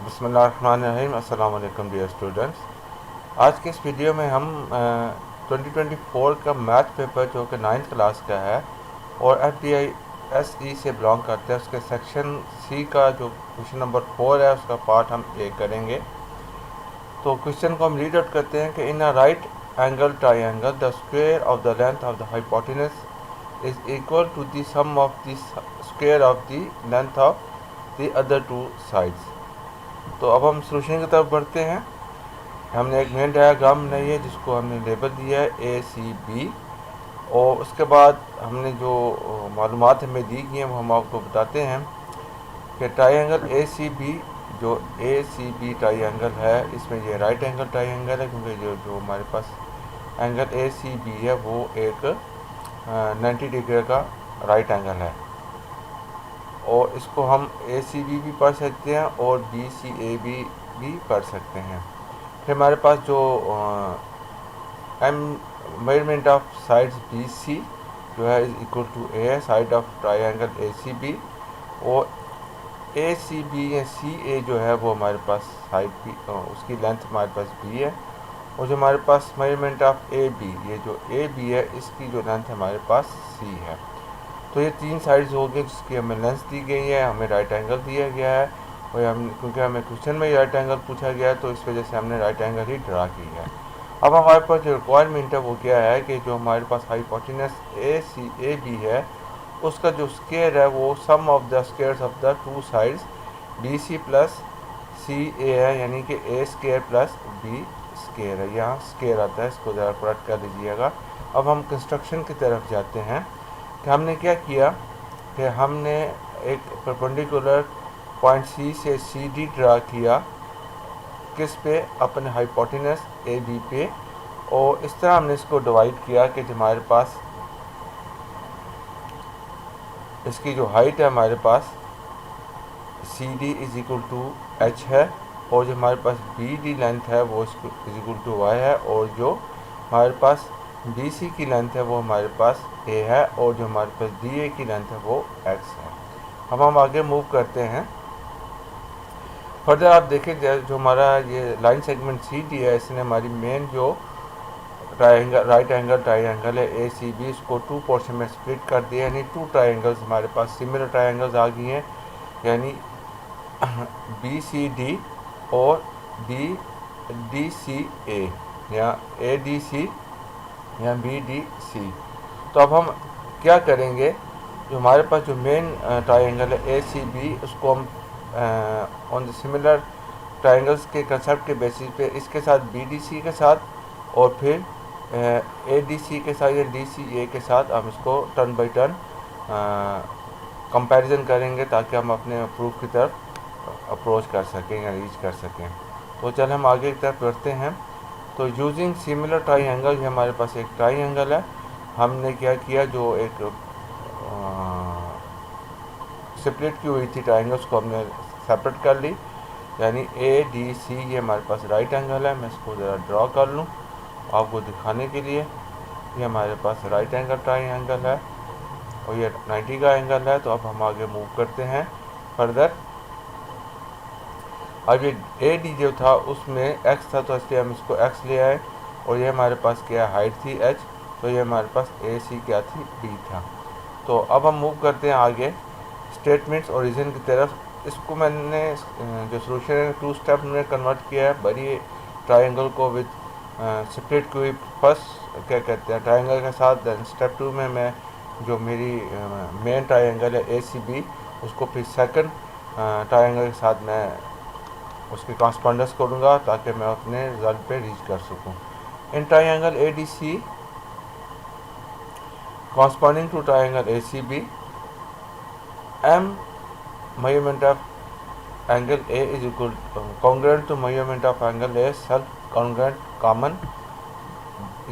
बिस्मिल्लाहिर्रहमानिर्रहीम। अस्सलाम वालेकुम डियर स्टूडेंट्स। आज के इस वीडियो में हम 2024 का मैथ पेपर जो कि 9th क्लास का है और FDISE से बिलोंग करते हैं, उसके सेक्शन सी का जो क्वेश्चन नंबर 4 है उसका पार्ट हम ए करेंगे। तो क्वेश्चन को हम रीड आउट करते हैं कि in a right angle triangle the square of the length of the hypotenuse is equal to the sum of the square of the length of the other two sides. तो अब हम solution की तरफ बढ़ते हैं। हमने एक मेन डायग्राम बनाई है जिसको हमने लेबल दिया है ACB, और उसके बाद हमने जो मालूमात हमें दी गई हैं वो हम आपको बताते हैं कि ट्राइंगल ACB, जो ACB ट्राइंगल है, इसमें ये राइट एंगल ट्राइंगल है क्योंकि जो हमारे पास एंगल ACB है वो एक 90 डिग्री का राइट एंगल है, और इसको हम ACB भी पढ़ सकते हैं और BCAB भी पढ़ सकते हैं। फिर हमारे पास जो मेजरमेंट ऑफ साइड्स BC जो है इज इक्वल टू A है, साइड ऑफ ट्राइंगल ACB, और ACB या CA जो है वो हमारे पास साइड B, उसकी लेंथ हमारे पास B है, और जो हमारे पास मेजरमेंट ऑफ AB, ये जो AB है इसकी जो लेंथ हमारे पास C है। तो ये तीन साइड्स हो गए जिसकी हमें लेंथ दी गई है, हमें राइट एंगल दिया गया है, और हम क्योंकि हमें क्वेश्चन में राइट एंगल पूछा गया है तो इस वजह से हमने राइट एंगल ही ड्रा की है। अब हमारे पास जो रिक्वायरमेंट है वो क्या है कि जो हमारे पास हाइपोटेनस ACAB है उसका जो स्क्वायर है वो sum of the squares of the two sides BC plus CA है, यानी कि A square plus B square है। यहाँ स्क्वायर आता है, इसको ज़रा करेक्ट कर लीजिएगा। अब हम कंस्ट्रक्शन की तरफ जाते हैं कि हमने क्या किया कि हमने एक परपेंडिकुलर पॉइंट C से CD ड्रा किया, किस पे, अपने हाइपोटेनस AB पे, और इस तरह हमने इसको डिवाइड किया कि हमारे पास इसकी जो हाइट है हमारे पास CD is equal to H है, और जो हमारे पास BD लेंथ है वो इज इक्वल टू Y है, और जो हमारे पास BC की लेंथ है वो हमारे पास A है, और जो हमारे पास DA की लेंथ है वो X है। अब हम आगे मूव करते हैं। फर्दर आप देखें जो हमारा ये लाइन सेगमेंट CD है, इसने हमारी मेन जो ट्राइंगल राइट एंगल ट्राइंगल है ACB, इसको टू पोर्शन में स्प्लिट कर दिया, यानी टू ट्राइंगल्स हमारे पास सिमिलर ट्राइंगल्स आ गई हैं, यानी BCD और BDCA या ADC या BDC। तो अब हम क्या करेंगे, जो हमारे पास जो मेन ट्राइंगल है ACB, उसको हम ऑन द सिमिलर ट्राइंगल्स के कंसेप्ट के बेसिस पे इसके साथ BDC के साथ और फिर ADC के साथ या DCA के साथ हम इसको टर्न बाई टर्न कंपैरिजन करेंगे ताकि हम अपने प्रूफ की तरफ अप्रोच कर सकें या रीच कर सकें। तो चल हम आगे की तरफ बढ़ते हैं। तो यूजिंग सिमिलर ट्राइंगल, ये हमारे पास एक ट्राइंगल है, हमने क्या किया, जो एक स्प्लिट की हुई थी ट्राइंगल्स को हमने सेपरेट कर ली, यानी ADC ये हमारे पास राइट एंगल है। मैं इसको ज़रा ड्रॉ कर लूँ आपको दिखाने के लिए। ये हमारे पास राइट एंगल ट्राइंगल है और ये 90 का एंगल है। तो अब हम आगे मूव करते हैं फर्दर। अब ये AD जो था उसमें X था, तो इसलिए हम इसको X ले आए, और ये हमारे पास क्या हाइट थी H, तो ये हमारे पास AC क्या थी, B था। तो अब हम मूव करते हैं आगे स्टेटमेंट्स और रीजन की तरफ। इसको मैंने जो सोल्यूशन है टू स्टेप में कन्वर्ट किया है, बड़ी ट्राइंगल को विद स्प्लिट की हुई फर्स्ट क्या कहते हैं ट्राइंगल के साथ, देन स्टेप 2 में मैं जो मेरी मेन ट्राइंगल है ACB, उसको फिर सेकंड ट्राइंगल के साथ मैं उसकी कॉरस्पॉन्डेंस करूँगा ताकि मैं अपने रिजल्ट पे रीच कर सकूँ। In triangle ADC corresponding to triangle ACB, M measurement of angle A is equal congruent to measurement of angle A, self congruent common।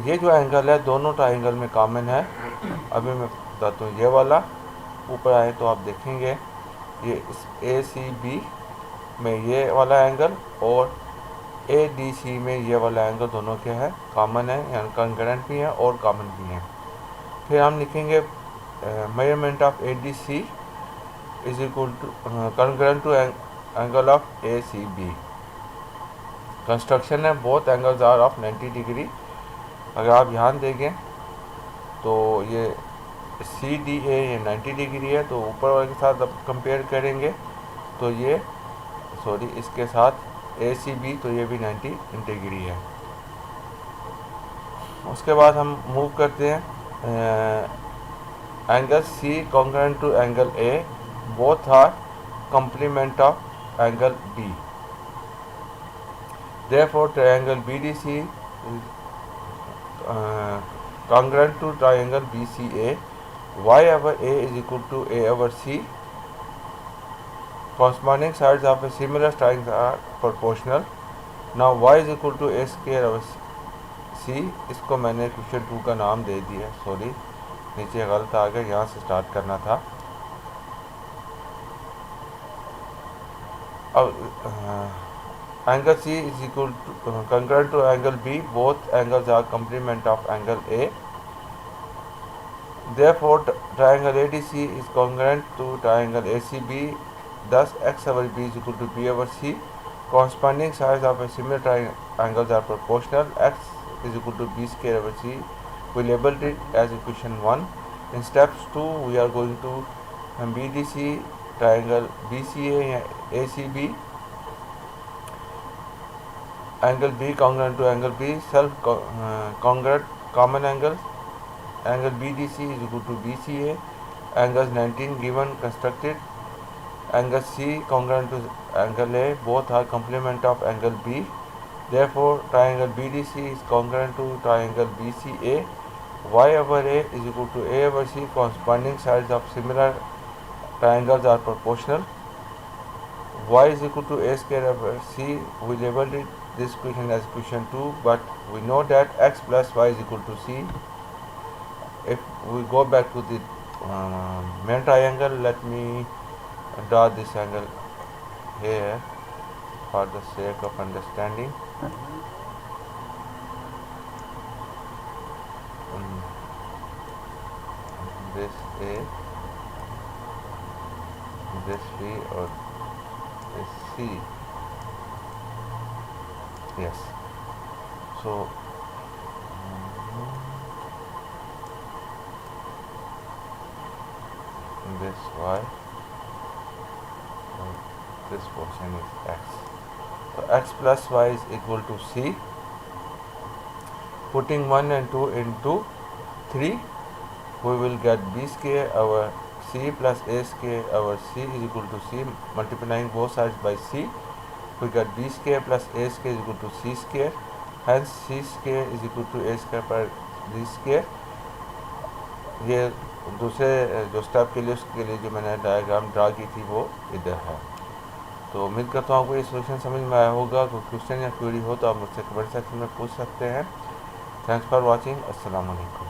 ये जो एंगल है दोनों ट्राइंगल में कॉमन है। अभी मैं बताता हूँ, ये वाला ऊपर आए तो आप देखेंगे ये इस ACB में ये वाला एंगल और ADC में ये वाला एंगल दोनों क्या है, कॉमन है, यानी कॉन्ग्रुएंट भी है और कॉमन भी है। फिर हम लिखेंगे measurement of ADC is equal to congruent to angle of A C B. Construction है both angles are of 90 degree. अगर आप ध्यान देंगे तो ये सी डी ए ये 90 डिग्री है, तो ऊपर वाले के साथ अब कंपेयर करेंगे तो ये इसके साथ ए सी बी, तो ये भी 90 डिग्री है। उसके बाद हम मूव करते हैं angle C congruent to angle A, both are complement of angle B. Therefore, triangle BDC is congruent to triangle BCA. Y over A is equal to A over C. Corresponding sides of a similar triangle are proportional. Now y is equal to A square over C. इसको मैंने question 2 का नाम दे दिया, sorry नीचे गलत आ गया, यहाँ से स्टार्ट करना था। Angle C is equal to congruent to angle B. Both angles are complement of angle A. Therefore, triangle ADC is congruent to triangle ACB. Thus, x over B is equal to B over C. Corresponding sides of a similar triangles are proportional. X is equal to B square over C. We labeled it as equation 1. In steps 2, we are going to BDC, triangle BCA, ACB, angle B congruent to angle B, self congruent common angles. Angle BDC is equal to BCA. Angles 19 given constructed. Angle C congruent to angle A, both are complement of angle B. Therefore, triangle BDC is congruent to triangle BCA. Y over A is equal to A over C. Corresponding sides of similar triangles are proportional. Y is equal to A square over C. We labeled it this equation as equation 2, but we know that x plus y is equal to C. If we go back to the main triangle, let me draw this angle here for the sake of understanding. This A, this B, or this C. Yes. So this y, and this portion is x. So x plus y is equal to C. Putting 1 and 2 into 3, we will get B square over C plus A square over C is equal to C. Multiplying both sides by C, we get B square plus A square is equal to C square. Hence C square is equal to A square पर D square. ये दूसरे जो step के लिए उसके लिए जो मैंने डायग्राम ड्रा की थी वो इधर है। तो उम्मीद करता हूँ आपको ये सोल्यूशन समझ में आया होगा। कोई क्वेश्चन या क्वेरी हो तो आप मुझसे कमेंट सेक्शन में पूछ सकते हैं। Thanks for watching. अस्सलाम वालेकुम।